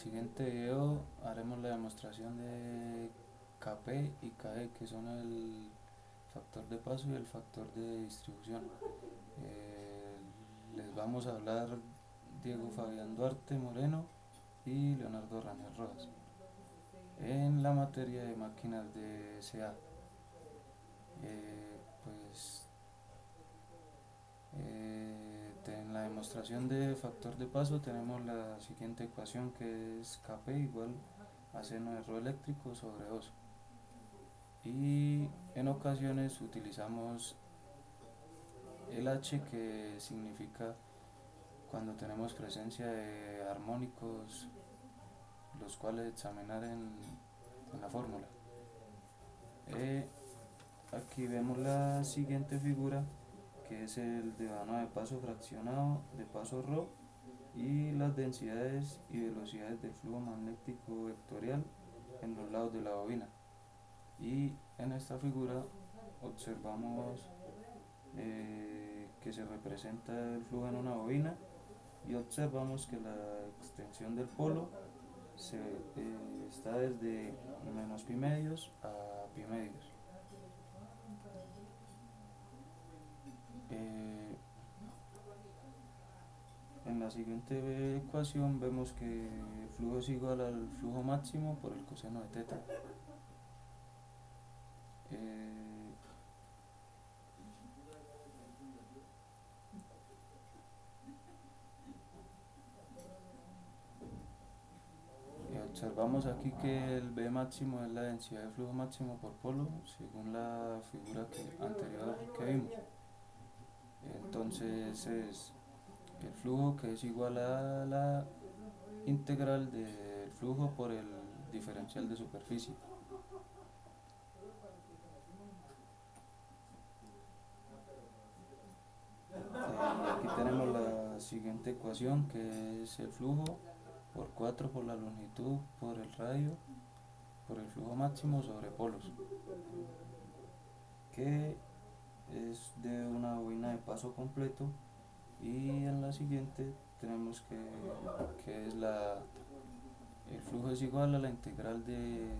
siguiente video haremos la demostración de Kp y Ke, que son el factor de paso y el factor de distribución. Eh, Les vamos a hablar Diego Fabián Duarte Moreno y Leonardo Rangel Rojas en la materia de máquinas de SA. Pues en la demostración de factor de paso tenemos la siguiente ecuación, que es Kp igual a seno de ρ eléctrico sobre 2, y en ocasiones utilizamos el H, que significa cuando tenemos presencia de armónicos, los cuales examinar en la fórmula. Eh, Aquí vemos la siguiente figura, que es el devano de paso fraccionado de paso ρ y las densidades y velocidades del flujo magnético vectorial en los lados de la bobina. Y en esta figura observamos que se representa el flujo en una bobina, y observamos que la extensión del polo está desde menos pi medios a pi medios. Eh, en la siguiente ecuación vemos que el flujo es igual al flujo máximo por el coseno de teta. Eh, Observamos aquí que el B máximo es la densidad de flujo máximo por polo, según la figura anterior que vimos. Entonces es el flujo, que es igual a la integral del flujo por el diferencial de superficie. Aquí tenemos la siguiente ecuación, que es el flujo por 4 por la longitud por el radio por el flujo máximo sobre polos, que es de una bobina de paso completo. Y en la siguiente tenemos que es el flujo es igual a la integral de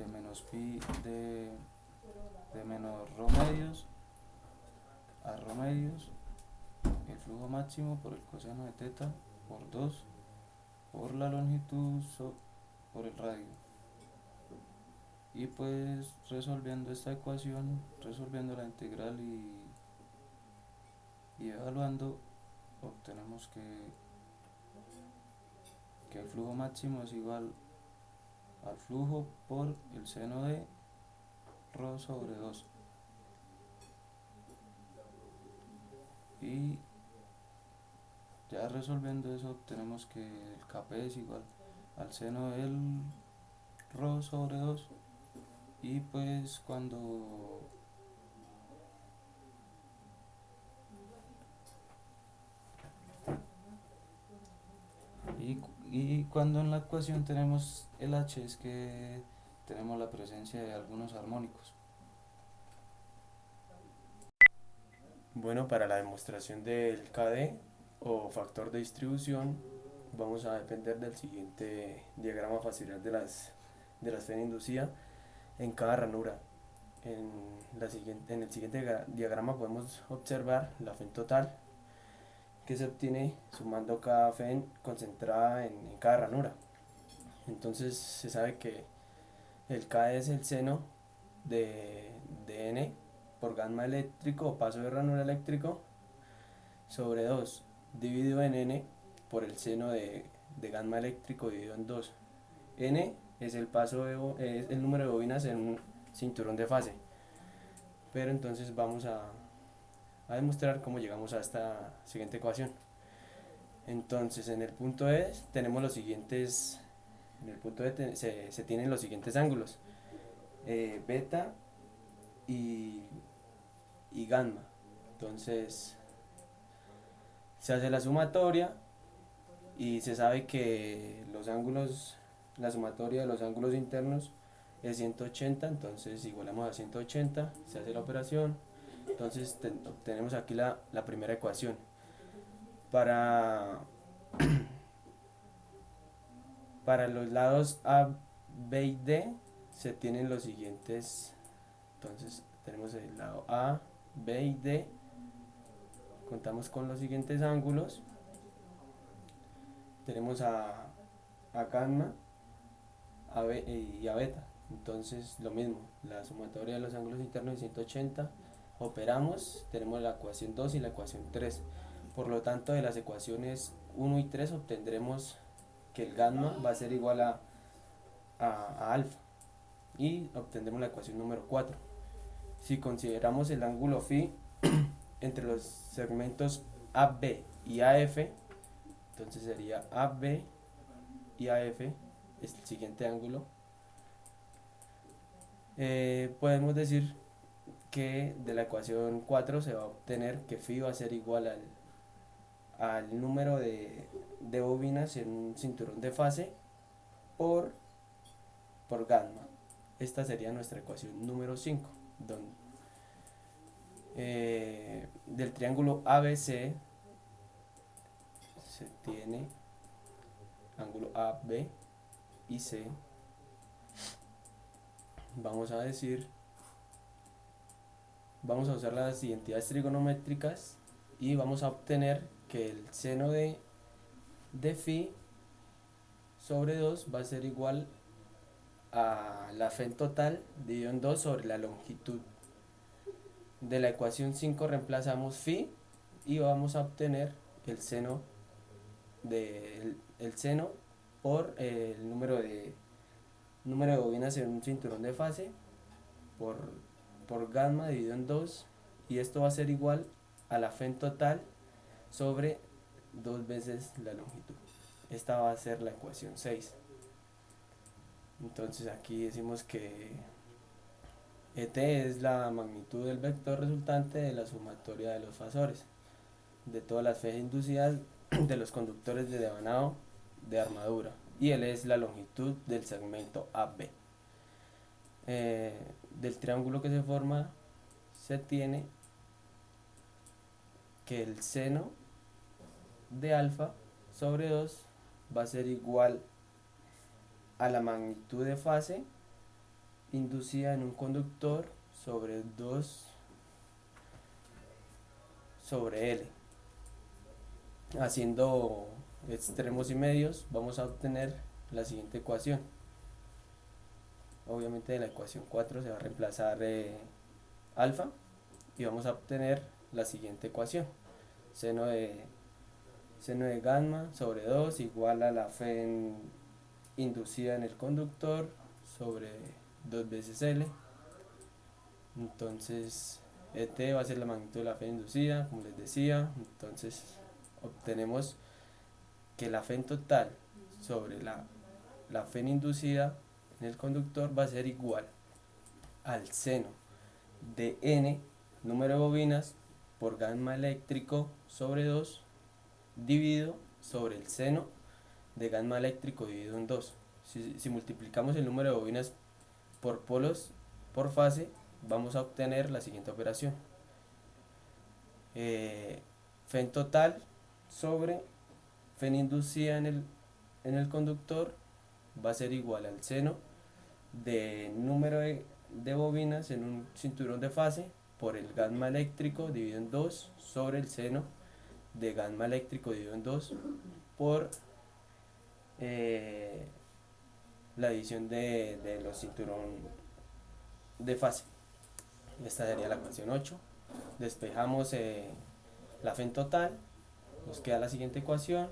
menos pi de menos ρ medios a ρ medios, el flujo máximo por el coseno de teta por 2 por la longitud por el radio. Y pues resolviendo esta ecuación, resolviendo la integral y evaluando, obtenemos que el flujo máximo es igual al flujo por el seno de ρ sobre 2. Y ya resolviendo eso, obtenemos que el Kp es igual al seno del ρ sobre 2. Y pues cuando en la ecuación tenemos el H, es que tenemos la presencia de algunos armónicos. Bueno, para la demostración del KD o factor de distribución vamos a depender del siguiente diagrama facial de la esfera inducida en cada ranura. En el siguiente diagrama podemos observar la FEN total que se obtiene sumando cada FEN concentrada en cada ranura. Entonces se sabe que el K es el seno de N por gamma eléctrico o paso de ranura eléctrico sobre 2 dividido en N por el seno de gamma eléctrico dividido en 2. N es es el número de bobinas en un cinturón de fase. Pero entonces vamos a demostrar cómo llegamos a esta siguiente ecuación. Entonces en el punto E tenemos los siguientes, en el punto E se tienen los siguientes ángulos, beta y, y gamma. Entonces se hace la sumatoria y se sabe que la sumatoria de los ángulos internos es 180, entonces igualamos a 180, se hace la operación, entonces obtenemos aquí la primera ecuación. Para, Para los lados A, B y D se tienen los siguientes. Entonces tenemos el lado A, B y D. Contamos con los siguientes ángulos. Tenemos a gamma, a B y a beta. Entonces lo mismo, la sumatoria de los ángulos internos es 180. Operamos, tenemos la ecuación 2 y la ecuación 3. Por lo tanto, de las ecuaciones 1 y 3 obtendremos que el gamma va a ser igual a alfa, y obtendremos la ecuación número 4. Si consideramos el ángulo phi entre los segmentos AB y AF, entonces sería AB y AF, es el siguiente ángulo. Podemos decir que de la ecuación 4 se va a obtener que phi va a ser igual al número de bobinas en un cinturón de fase por gamma. Esta sería nuestra ecuación número 5, donde del triángulo ABC se tiene ángulo AB y C. Vamos a usar las identidades trigonométricas y vamos a obtener que el seno de phi sobre 2 va a ser igual a la fe en total dividido en 2 sobre la longitud. De la ecuación 5 reemplazamos phi y vamos a obtener el seno por el número de bobinas en un cinturón de fase por gamma dividido en 2, y esto va a ser igual a la fe en total sobre 2 veces la longitud. Esta va a ser la ecuación 6. Entonces aquí decimos que ET es la magnitud del vector resultante de la sumatoria de los fasores de todas las fases inducidas de los conductores de devanado de armadura, y L es la longitud del segmento AB. Del triángulo que se forma se tiene que el seno de alfa sobre 2 va a ser igual a la magnitud de fase inducida en un conductor sobre 2 sobre L. Haciendo extremos y medios vamos a obtener la siguiente ecuación. Obviamente de la ecuación 4 se va a reemplazar alfa y vamos a obtener la siguiente ecuación. Seno de gamma sobre 2 igual a la fe inducida en el conductor sobre 2 veces L. Entonces ET va a ser la magnitud de la fe inducida, como les decía. Entonces obtenemos que la fe en total sobre la fe inducida en el conductor va a ser igual al seno de n, número de bobinas, por gamma eléctrico sobre 2 dividido sobre el seno de gamma eléctrico dividido en 2. Si multiplicamos el número de bobinas por polos por fase, vamos a obtener la siguiente operación. Fe en total sobre fe inducida en el conductor va a ser igual al seno de número de bobinas en un cinturón de fase por el gamma eléctrico dividido en 2 sobre el seno de gamma eléctrico dividido en 2 por la división de los cinturones de fase. Esta sería la ecuación 8. Despejamos la fe en total, nos queda la siguiente ecuación.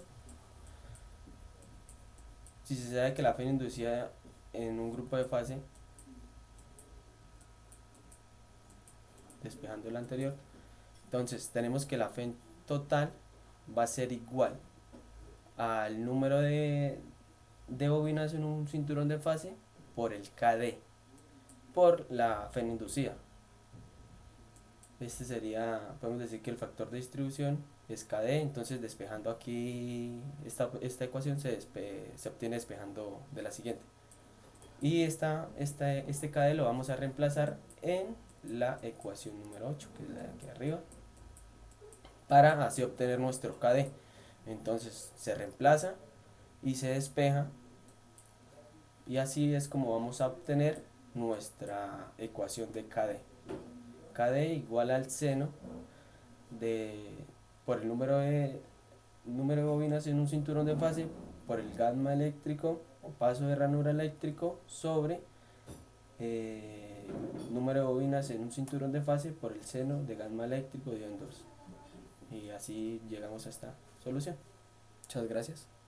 Si se sabe que la fe inducida en un grupo de fase, despejando la anterior, entonces tenemos que la fe en total va a ser igual al número de bobinas en un cinturón de fase por el KD por la fe inducida. Este sería, podemos decir que el factor de distribución es KD. Entonces despejando aquí esta ecuación se obtiene despejando de la siguiente, y este KD lo vamos a reemplazar en la ecuación número 8, que es la de aquí arriba, para así obtener nuestro KD. Entonces se reemplaza y se despeja Y así es como vamos a obtener nuestra ecuación de KD. KD igual al seno de, por el número de bobinas en un cinturón de fase por el gamma eléctrico o paso de ranura eléctrico sobre número de bobinas en un cinturón de fase por el seno de gamma eléctrico dividido en 2. Y así llegamos a esta solución. Muchas gracias.